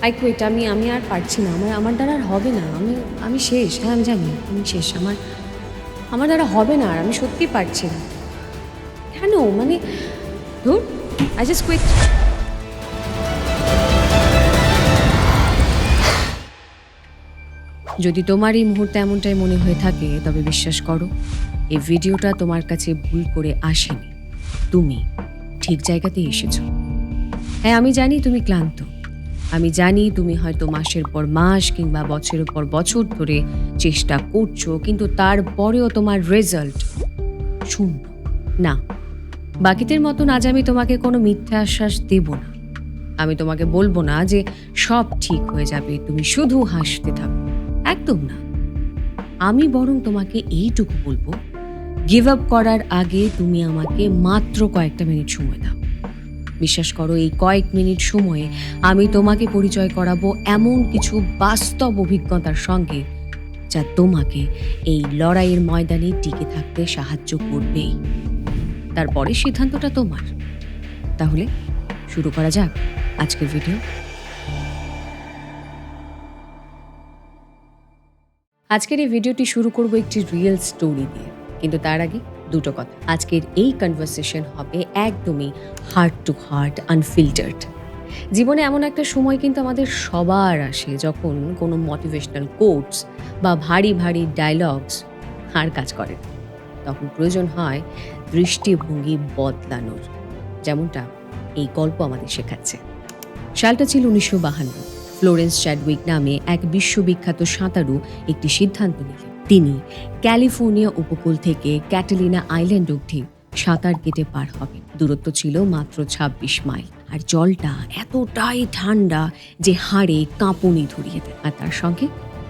I quit. আমি আমি আর পারছি না, আমার আমার দ্বারা আর হবে না। আমি আমি শেষ। হ্যাঁ আমি জানি আমি শেষ। আমার আমার দ্বারা হবে না, আর আমি সত্যিই পারছি না। কেন মানে ধুর, আই জাস্ট কুইট। যদি তোমার এই মুহূর্তে এমনটাই মনে হয়ে থাকে তবে বিশ্বাস করো, এই ভিডিওটা তোমার কাছে ভুল করে আসেনি। তুমি ঠিক জায়গাতেই এসেছো। হ্যাঁ আমি জানি তুমি ক্লান্ত। আমি জানি তুমি হয়তো মাসের পর মাস কিংবা বছরের পর বছর ধরে চেষ্টা করছো, কিন্তু তারপরেও তোমার রেজাল্ট শূন্য। না, বাকিদের মতন আজ আমি তোমাকে কোনো মিথ্যা আশ্বাস দেব না। আমি তোমাকে বলবো না যে সব ঠিক হয়ে যাবে, তুমি শুধু হাসতে থাকো। একদম না। আমি বরং তোমাকে এইটুকু বলবো, গিভ আপ করার আগে তুমি আমাকে মাত্র কয়েকটা মিনিট সময় দাও। বিশ্বাস করো, এই কয়েক মিনিট সময়ে আমি তোমাকে পরিচয় করাবো এমন কিছু বাস্তব অভিজ্ঞতার সঙ্গে যা তোমাকে এই লড়াইয়ের ময়দানে টিকে থাকতে সাহায্য করবেই। তারপরে সিদ্ধান্তটা তোমার। তাহলে শুরু করা যাক আজকের ভিডিও। আজকের এই ভিডিওটি শুরু করব একটি রিয়েল স্টোরি দিয়ে, কিন্তু তার আগে দুটো কথা। আজকের এই কনভারসেশন হবে একদমই হার্ট টু হার্ট, আনফিল্টার্ড। জীবনে এমন একটা সময় কিন্তু আমাদের সবার আসে যখন কোনো মোটিভেশনাল কোটস বা ভারী ভারী ডায়লগস আর কাজ করে না। তখন প্রয়োজন হয় দৃষ্টিভঙ্গি বদলানোর, যেমনটা এই গল্প আমাদের শেখাচ্ছে। সালটা ছিল 1952। ফ্লোরেন্স চ্যাডউইক নামে এক বিশ্ববিখ্যাত সাঁতারু একটি সিদ্ধান্ত নিলেন। তিনি ক্যালিফোর্নিয়া উপকূল থেকে ক্যাটালিনা আইল্যান্ড অবধি সাঁতার কেটে পার হবেন। দূরত্ব ছিল মাত্র 26 মাইল, আর জলটা এতটাই ঠান্ডা যে হাড়ে কাঁপুনি ধরিয়ে দেয়। আর তার সঙ্গে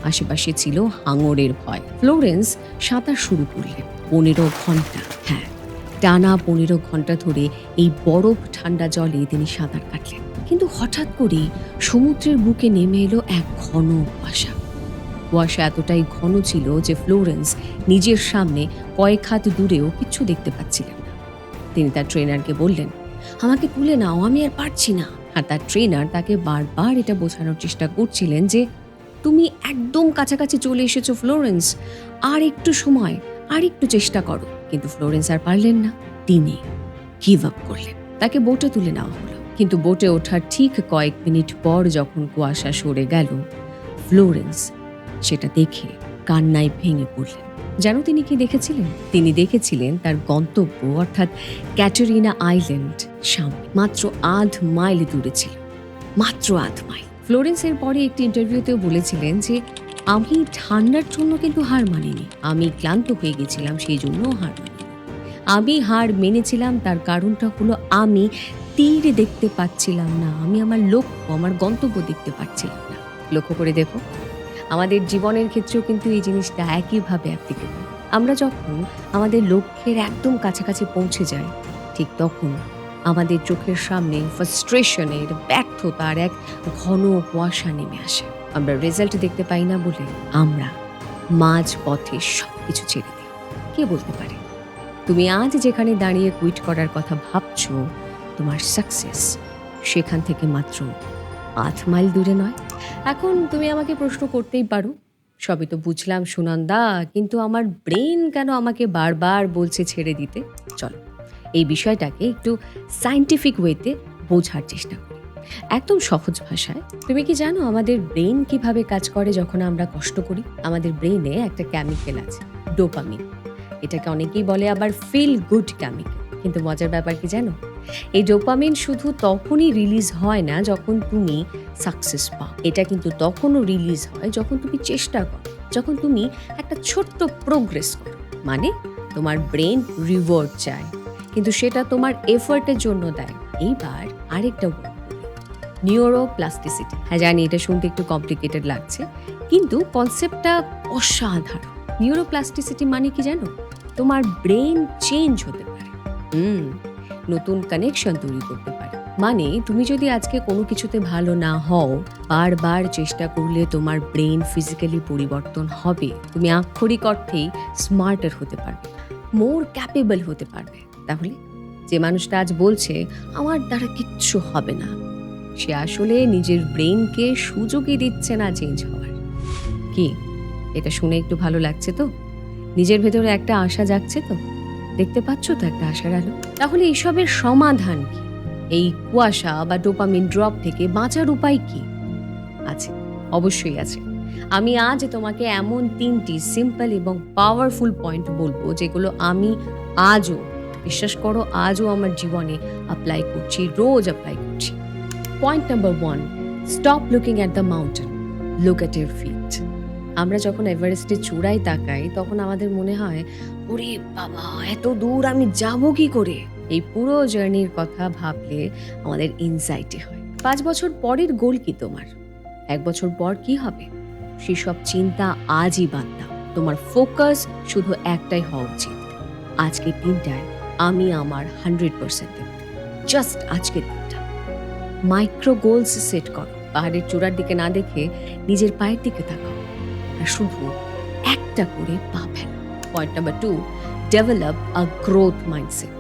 আশেপাশে ছিল হাঙরের ভয়। ফ্লোরেন্স সাঁতার শুরু করলেন 15 ঘন্টা। হ্যাঁ, টানা 15 ঘন্টা ধরে এই বরফ ঠান্ডা জলে তিনি সাঁতার কাটলেন। কিন্তু হঠাৎ করে সমুদ্রের বুকে নেমে এলো এক ঘন কুয়াশা। কুয়াশা এতটাই ঘন ছিল যে ফ্লোরেন্স নিজের সামনে কয়েক হাত দূরেও কিচ্ছু দেখতে পাচ্ছিলেন না। তিনি তার ট্রেনারকে বললেন, আমাকে তুলে নাও, আমি আর পারছি না। আর তার ট্রেনার তাকে বারবার এটা বোঝানোর চেষ্টা করছিলেন যে তুমি একদম কাছাকাছি চলে এসেছো ফ্লোরেন্স, আর একটু সময়, আর একটু চেষ্টা করো। কিন্তু ফ্লোরেন্স আর পারলেন না। তিনি গিভ আপ করলেন। তাকে বোটে তুলে নেওয়া হলো। কিন্তু বোটে ওঠার ঠিক কয়েক মিনিট পর যখন কুয়াশা সরে গেল, ফ্লোরেন্স সেটা দেখে কান্নায় ভেঙে পড়লেন। জানো তিনি কি দেখেছিলেন? তিনি দেখেছিলেন তার গন্তব্য অর্থাৎ ক্যাটারিনা আইল্যান্ড সামনে, মাত্র 1/2 মাইল দূরে ছিল। মাত্র 1/2 মাইল। ফ্লোরেন্সের পরে একটি ইন্টারভিউতেও বলেছিলেন যে আমি ঠান্ডার জন্য কিন্তু হার মানিনি, আমি ক্লান্ত হয়ে গেছিলাম সেই জন্য হার মানিনি। আমি হার মেনেছিলাম, তার কারণটা হলো আমি তীর দেখতে পাচ্ছিলাম না, আমি আমার লক্ষ্য, আমার গন্তব্য দেখতে পাচ্ছিলাম না। লক্ষ্য করে দেখো, আমাদের জীবনের ক্ষেত্রেও কিন্তু এই জিনিসটা একইভাবে অ্যাপ্লিকেবল। আমরা যখন আমাদের লক্ষ্যের একদম কাছাকাছি পৌঁছে যাই, ঠিক তখন আমাদের চোখের সামনে ফ্রাস্ট্রেশনের, ব্যর্থতার এক ঘন কুয়াশা নেমে আসে। আমরা রেজাল্ট দেখতে পাই না বলে আমরা মাঝ পথে সবকিছু ছেড়ে দিই। কে বলতে পারে তুমি আজ যেখানে দাঁড়িয়ে কুইট করার কথা ভাবছো, তোমার সাকসেস সেখান থেকে মাত্র 8 মাইল দূরে নয়? এখন তুমি আমাকে প্রশ্ন করতেই পারো, সবই তো বুঝলাম সুনন্দা, কিন্তু আমার ব্রেন কেন আমাকে বারবার বলছে ছেড়ে দিতে? চলো এই বিষয়টাকে একটু সায়েন্টিফিক ওয়েতে বোঝার চেষ্টা করি, একদম সহজ ভাষায়। তুমি কি জানো আমাদের ব্রেন কিভাবে কাজ করে যখন আমরা কষ্ট করি? আমাদের ব্রেনে একটা কেমিক্যাল আছে, ডোপামিন। এটাকে অনেকেই বলে আবার ফিল গুড কেমিক্যাল। কিন্তু মজার ব্যাপার কি জানো, এই ডোপামিন শুধু তখনই রিলিজ হয় না যখন তুমি সাকসেস পাও। এটা কিন্তু তখনও রিলিজ হয় যখন তুমি চেষ্টা করো, যখন তুমি একটা ছোট্ট প্রোগ্রেস করো। মানে তোমার ব্রেন রিওয়ার্ড চায়, কিন্তু সেটা তোমার এফোর্টের জন্য দেয়। এইবার আরেকটা নিউরোপ্লাস্টিসিটি। হ্যাঁ জানি এটা শুনতে একটু কমপ্লিকেটেড লাগছে, কিন্তু কনসেপ্টটা অসাধারণ। নিউরোপ্লাস্টিসিটি মানে কি জানো? তোমার ব্রেন চেঞ্জ হতে পারে, নতুন কানেকশন তৈরি করতে পারে। মানে তুমি যদি আজকে কোনো কিছুতে ভালো না হও, বারবার চেষ্টা করলে তোমার ব্রেন ফিজিক্যালি পরিবর্তন হবে। তুমি আক্ষরিক অর্থেই স্মার্টার হতে পারবে, মোর ক্যাপেবল হতে পারবে। তাহলে যে মানুষটা আজ বলছে আমার দ্বারা কিচ্ছু হবে না, সে আসলে নিজের ব্রেনকে সুযোগই দিচ্ছে না চেঞ্জ হওয়ার। কি এটা শুনে একটু ভালো লাগছে তো? নিজের ভেতরে একটা আশা জাগছে তো? দেখতে পাচ্ছ তো একটা আশার আলো? তাহলে এসবের সমাধান কি? এই কুয়াশা বা ডোপামিন ড্রপ থেকে বাঁচার উপায় কি? আছে, অবশ্যই আছে। আমি আজ তোমাকে এমন ৩টি সিম্পল এবং পাওয়ারফুল পয়েন্ট বলবো যেগুলো আমি আজও, বিশ্বাস করো আজও আমার জীবনে অ্যাপ্লাই করছি, রোজ অ্যাপ্লাই করছি। Point number 1, stop looking at the mountain, look at your feet. আমরা যখন এভারেস্টের চূড়ায় তাকাই তখন আমাদের মনে হয়, ওরে বাবা এত দূর আমি যাব কি করে? এই পুরো জার্নির কথা ভাবলে আমাদের ইনজাইটি হয়। ৫ বছর পরের গোল কি তোমার? ১ বছর পর কি হবে? সেসব চিন্তা আজই বাদ দাও। তোমার ফোকাস শুধু একটাই হওয়া উচিত, আজকের দিনটায় আমি আমার 100% দেব। জাস্ট আজকের দিনটা। মাইক্রো গোলস সেট করো। পাহাড়ের চূড়ার দিকে না দেখে নিজের পায়ের দিকে তাকাও আর শুধু একটা করে পা ফেলো। Point number 2, develop a growth mindset.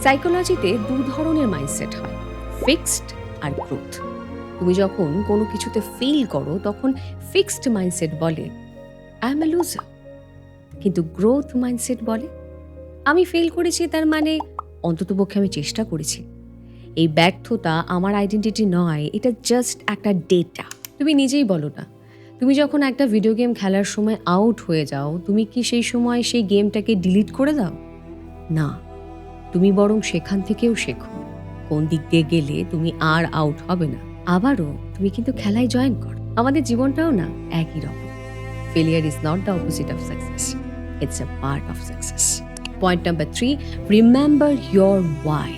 সাইকোলজিতে 2 ধরনের মাইন্ডসেট হয়, ফিক্সড আর গ্রোথ। তুমি যখন কোনো কিছুতে ফেল করো তখন ফিক্সড মাইন্ডসেট বলে আই এম এ লুজার, কিন্তু গ্রোথ মাইন্ডসেট বলে আমি ফেল করেছি তার মানে অন্ততপক্ষে আমি চেষ্টা করেছি। এই ব্যর্থতা আমার আইডেন্টিটি নয়, এটা জাস্ট একটা ডেটা। তুমি নিজেই বলো না, তুমি যখন একটা ভিডিও গেম খেলার সময় আউট হয়ে যাও তুমি কি সেই সময় সেই গেমটাকে ডিলিট করে দাও? না, তুমি বরং সেখান থেকেও শেখো কোন দিক দিয়ে গেলে তুমি আর আউট হবে না। আবারও তুমি কিন্তু খেলায় জয়েন করো। আমাদের জীবনটাও না একই রকম। Failure is not the opposite of success, it's a part of success. Point number 3, remember your why.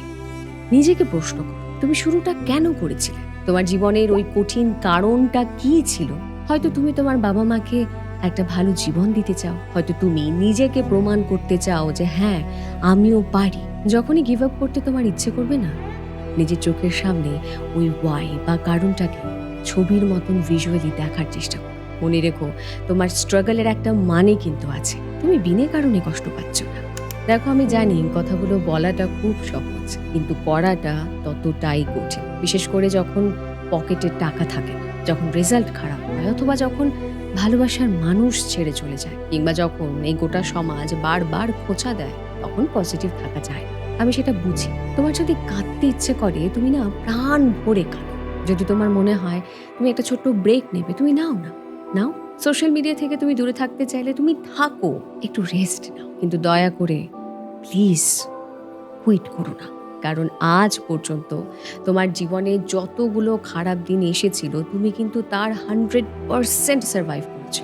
নিজেকে প্রশ্ন করো, তুমি শুরুটা কেন করেছিলে? তোমার জীবনের ওই কঠিন কারণটা কি ছিল? হয়তো তুমি তোমার বাবা মাকে একটা ভালো জীবন দিতে চাও, হয়তো তুমি নিজেকে প্রমাণ করতে চাও যে হ্যাঁ আমিও পারি। যখনই গিভ আপ করতে তোমার ইচ্ছে করবে না, নিজের চোখের সামনে ওই ওয়াই বা কারণটাকে ছবির মতন ভিজুয়ালি দেখার চেষ্টা করো। মনে রেখো তোমার স্ট্রাগলের একটা মানে কিন্তু আছে, তুমি বিনা কারণে কষ্ট পাচ্ছ না। দেখো আমি জানি কথাগুলো বলাটা খুব সহজ, কিন্তু করাটা ততটাই কঠিন। বিশেষ করে যখন পকেটে টাকা থাকে না, যখন রেজাল্ট খারাপ হয়, অথবা যখন ভালোবাসার মানুষ ছেড়ে চলে যায়, কিংবা যখন এই গোটা সমাজ বারবার খোঁচা দেয়, তখন পজিটিভ থাকা যায়। আমি সেটা বুঝি। তোমার যদি কাঁদতে ইচ্ছে করে তুমি না প্রাণ ভরে কাঁদো। যদি তোমার মনে হয় তুমি একটা ছোট্ট ব্রেক নেবে, তুমি নাও। সোশ্যাল মিডিয়া থেকে তুমি দূরে থাকতে চাইলে তুমি থাকো, একটু রেস্ট নাও, কিন্তু দয়া করে প্লিজ কুইট করো না। কারণ আজ পর্যন্ত তোমার জীবনে যতগুলো খারাপ দিন এসেছিল তুমি কিন্তু তার 100% সার্ভাইভ করেছো।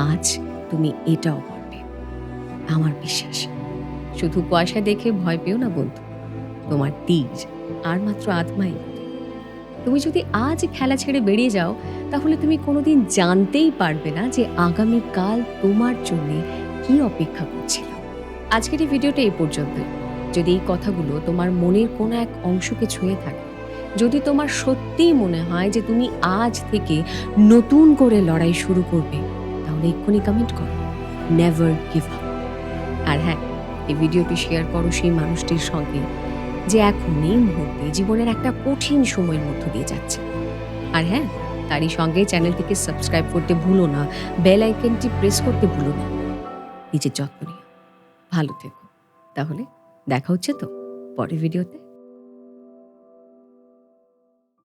আজ তুমি এটাও করবে, আমার বিশ্বাস। শুধু পয়সা দেখে ভয় পেও না বন্ধু, তোমার তীর আর মাত্র আধমাই। তুমি যদি আজ খেলা ছেড়ে বেরিয়ে যাও তাহলে তুমি কোনোদিন জানতেই পারবে না যে আগামীকাল তোমার জন্য কি অপেক্ষা করছিল। আজকের এই ভিডিওটা এই পর্যন্তই। যদি এই কথাগুলো তোমার মনের কোনো এক অংশকে ছুঁয়ে থাকে, যদি তোমার সত্যিই মনে হয় যে তুমি আজ থেকে নতুন করে লড়াই শুরু করবে, তাহলে এক্ষুনি কমেন্ট করো নেভার গিভ আপ। আর হ্যাঁ, এই ভিডিওটি শেয়ার করো সেই মানুষটির সঙ্গে যে এখন এই মুহূর্তে জীবনের একটা কঠিন সময়ের মধ্য দিয়ে যাচ্ছে। আর হ্যাঁ, তারই সঙ্গে চ্যানেলটিকে সাবস্ক্রাইব করতে ভুলো না, বেল আইকনটি প্রেস করতে ভুলো না। নিজের যত্ন নিও, ভালো থেকো। তাহলে দেখা হচ্ছে তো পরের ভিডিওতে।